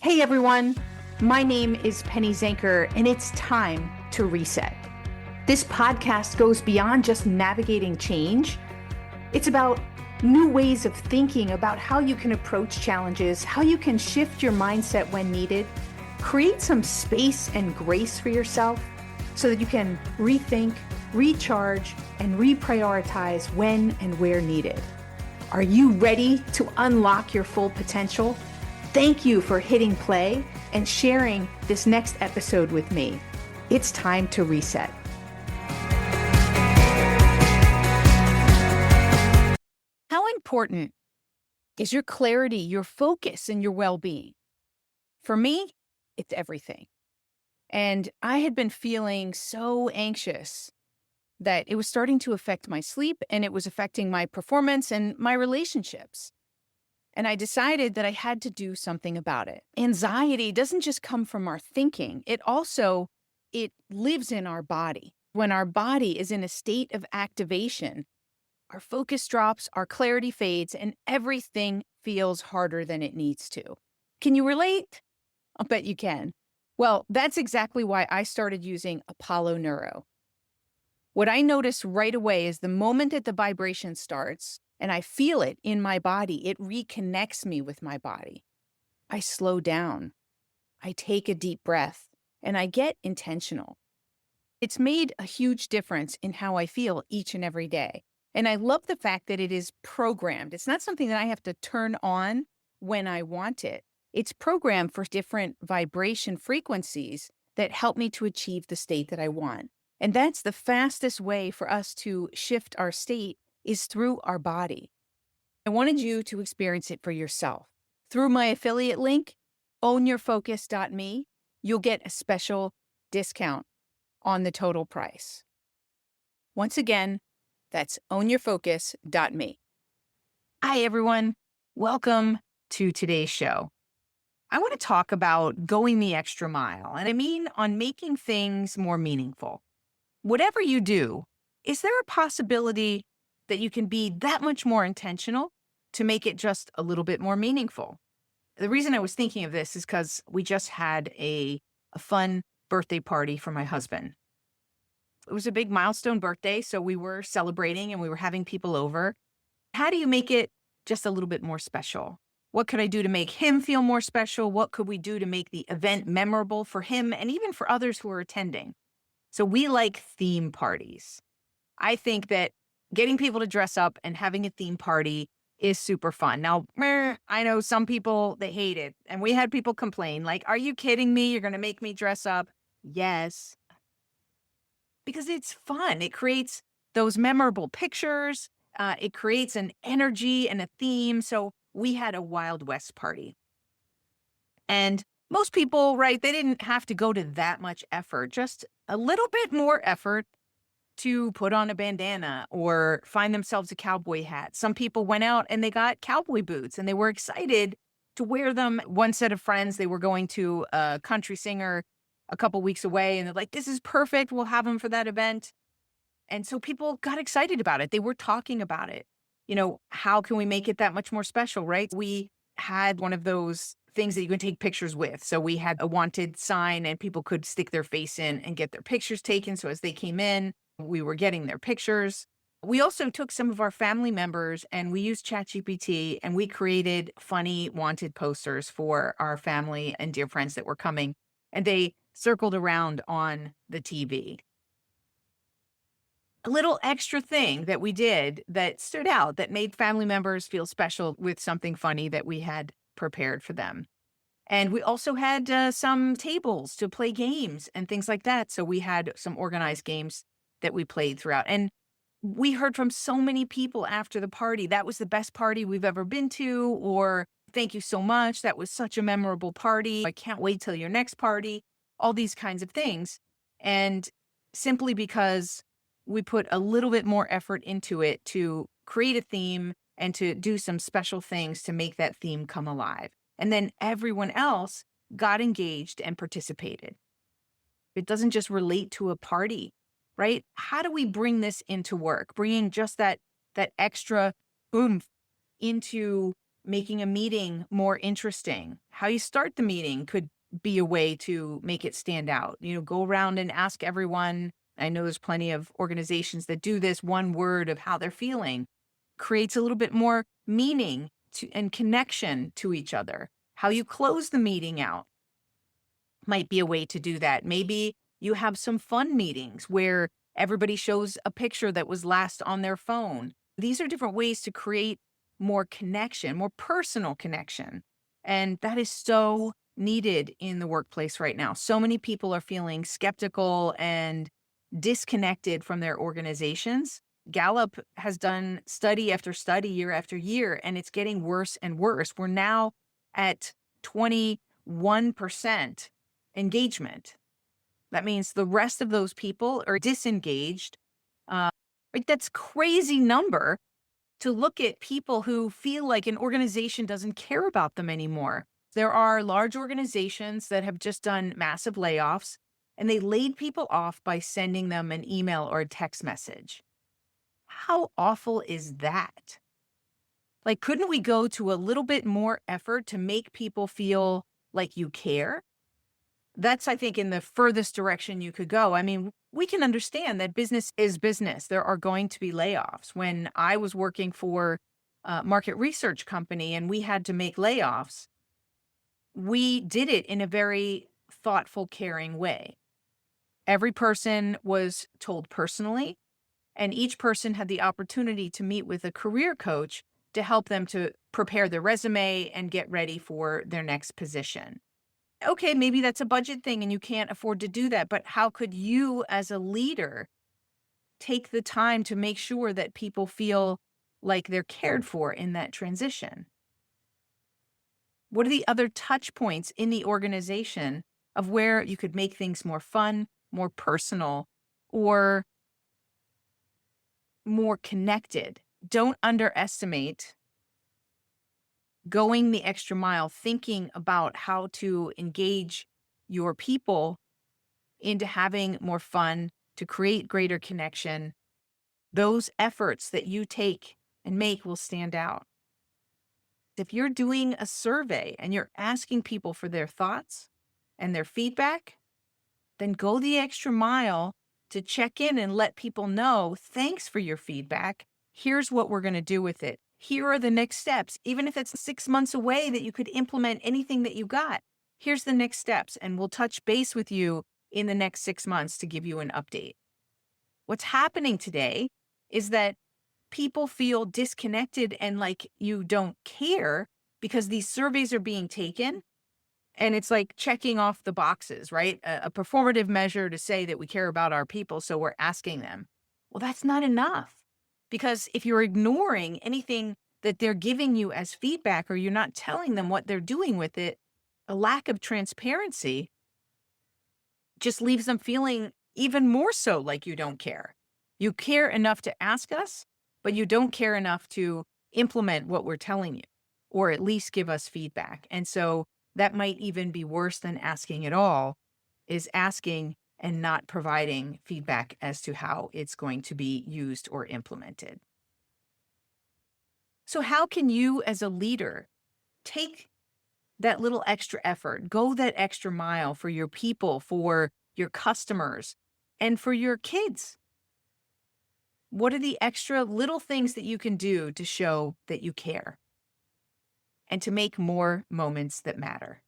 Hey everyone, my name is Penny Zenker, and it's time to reset. This podcast goes beyond just navigating change. It's about new ways of thinking about how you can approach challenges, how you can shift your mindset when needed, create some space and grace for yourself so that you can rethink, recharge, and reprioritize when and where needed. Are you ready to unlock your full potential? Thank you for hitting play and sharing this next episode with me. It's time to reset. How important is your clarity, your focus, and your well-being? For me, it's everything. And I had been feeling so anxious that it was starting to affect my sleep, and it was affecting my performance and my relationships. And I decided that I had to do something about it. Anxiety doesn't just come from our thinking. It lives in our body. When our body is in a state of activation, our focus drops, our clarity fades, and everything feels harder than it needs to. Can you relate? I'll bet you can. Well, that's exactly why I started using Apollo Neuro. What I notice right away is the moment that the vibration starts, and I feel it in my body, it reconnects me with my body. I slow down. I take a deep breath, and I get intentional. It's made a huge difference in how I feel each and every day. And I love the fact that it is programmed. It's not something that I have to turn on when I want it. It's programmed for different vibration frequencies that help me to achieve the state that I want. And that's the fastest way for us to shift our state is through our body. I wanted you to experience it for yourself. Through my affiliate link, ownyourfocus.me, you'll get a special discount on the total price. Once again, that's ownyourfocus.me. Hi, everyone. Welcome to today's show. I want to talk about going the extra mile, and I mean on making things more meaningful. Whatever you do, is there a possibility that you can be that much more intentional to make it just a little bit more meaningful? The reason I was thinking of this is because we just had a fun birthday party for my husband. It was a big milestone birthday, so we were celebrating and we were having people over. How do you make it just a little bit more special? What could I do to make him feel more special? What could we do to make the event memorable for him and even for others who are attending? So we like theme parties. I think that getting people to dress up and having a theme party is super fun. Now, I know some people, they hate it. And we had people complain, like, are you kidding me? You're going to make me dress up? Yes. Because it's fun. It creates those memorable pictures. It creates an energy and a theme. So we had a Wild West party. And most people, right, they didn't have to go to that much effort, just a little bit more effort to put on a bandana or find themselves a cowboy hat. Some people went out and they got cowboy boots and they were excited to wear them. One set of friends, they were going to a country singer a couple weeks away and they're like, this is perfect. We'll have them for that event. And so people got excited about it. They were talking about it. You know, how can we make it that much more special, right? We had one of those things that you can take pictures with. So we had a wanted sign and people could stick their face in and get their pictures taken. So as they came in, we were getting their pictures. We also took some of our family members and we used ChatGPT and we created funny wanted posters for our family and dear friends that were coming. And they circled around on the TV. A little extra thing that we did that stood out, that made family members feel special with something funny that we had prepared for them. And we also had some tables to play games and things like that. So we had some organized games that we played throughout. And we heard from so many people after the party. That was the best party we've ever been to, or thank you so much. That was such a memorable party. I can't wait till your next party. All these kinds of things. And simply because we put a little bit more effort into it to create a theme and to do some special things to make that theme come alive. And then everyone else got engaged and participated. It doesn't just relate to a party, right? How do we bring this into work? Bringing just that extra oomph into making a meeting more interesting. How you start the meeting could be a way to make it stand out. Go around and ask everyone. I know there's plenty of organizations that do this, one word of how they're feeling. Creates a little bit more meaning and connection to each other. How you close the meeting out might be a way to do that. Maybe you have some fun meetings where everybody shows a picture that was last on their phone. These are different ways to create more connection, more personal connection. And that is so needed in the workplace right now. So many people are feeling skeptical and disconnected from their organizations. Gallup has done study after study, year after year, and it's getting worse and worse. We're now at 21% engagement. That means the rest of those people are disengaged. Right? That's crazy number to look at people who feel like an organization doesn't care about them anymore. There are large organizations that have just done massive layoffs, and they laid people off by sending them an email or a text message. How awful is that? Like, couldn't we go to a little bit more effort to make people feel like you care? That's, I think, in the furthest direction you could go. I mean, we can understand that business is business. There are going to be layoffs. When I was working for a market research company and we had to make layoffs, we did it in a very thoughtful, caring way. Every person was told personally, and each person had the opportunity to meet with a career coach to help them to prepare their resume and get ready for their next position. Okay, maybe that's a budget thing and you can't afford to do that, but how could you as a leader take the time to make sure that people feel like they're cared for in that transition? What are the other touch points in the organization of where you could make things more fun, more personal, or more connected? Don't underestimate going the extra mile, thinking about how to engage your people into having more fun, to create greater connection. Those efforts that you take and make will stand out. If you're doing a survey and you're asking people for their thoughts and their feedback, then go the extra mile to check in and let people know, thanks for your feedback. Here's what we're going to do with it. Here are the next steps. Even if it's 6 months away that you could implement anything that you got, here's the next steps. And we'll touch base with you in the next 6 months to give you an update. What's happening today is that people feel disconnected and like you don't care because these surveys are being taken. And it's like checking off the boxes, right? A performative measure to say that we care about our people, so we're asking them. Well, that's not enough. Because if you're ignoring anything that they're giving you as feedback or you're not telling them what they're doing with it, a lack of transparency just leaves them feeling even more so like you don't care. You care enough to ask us, but you don't care enough to implement what we're telling you, or at least give us feedback. And so that might even be worse than asking at all, is asking and not providing feedback as to how it's going to be used or implemented. So how can you as a leader take that little extra effort, go that extra mile for your people, for your customers, and for your kids? What are the extra little things that you can do to show that you care and to make more moments that matter?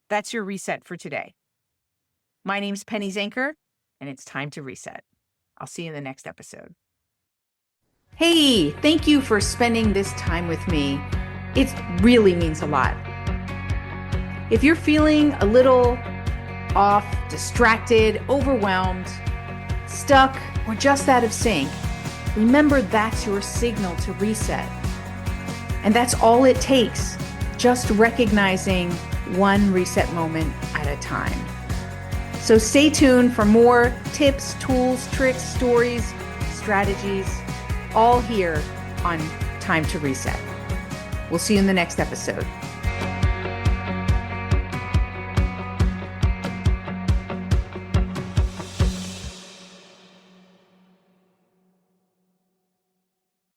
That's your reset for today. My name's Penny Zenker, and it's time to reset. I'll see you in the next episode. Hey, thank you for spending this time with me. It really means a lot. If you're feeling a little off, distracted, overwhelmed, stuck, or just out of sync, remember that's your signal to reset. And that's all it takes, just recognizing one reset moment at a time. So stay tuned for more tips, tools, tricks, stories, strategies, all here on Time to Reset. We'll see you in the next episode.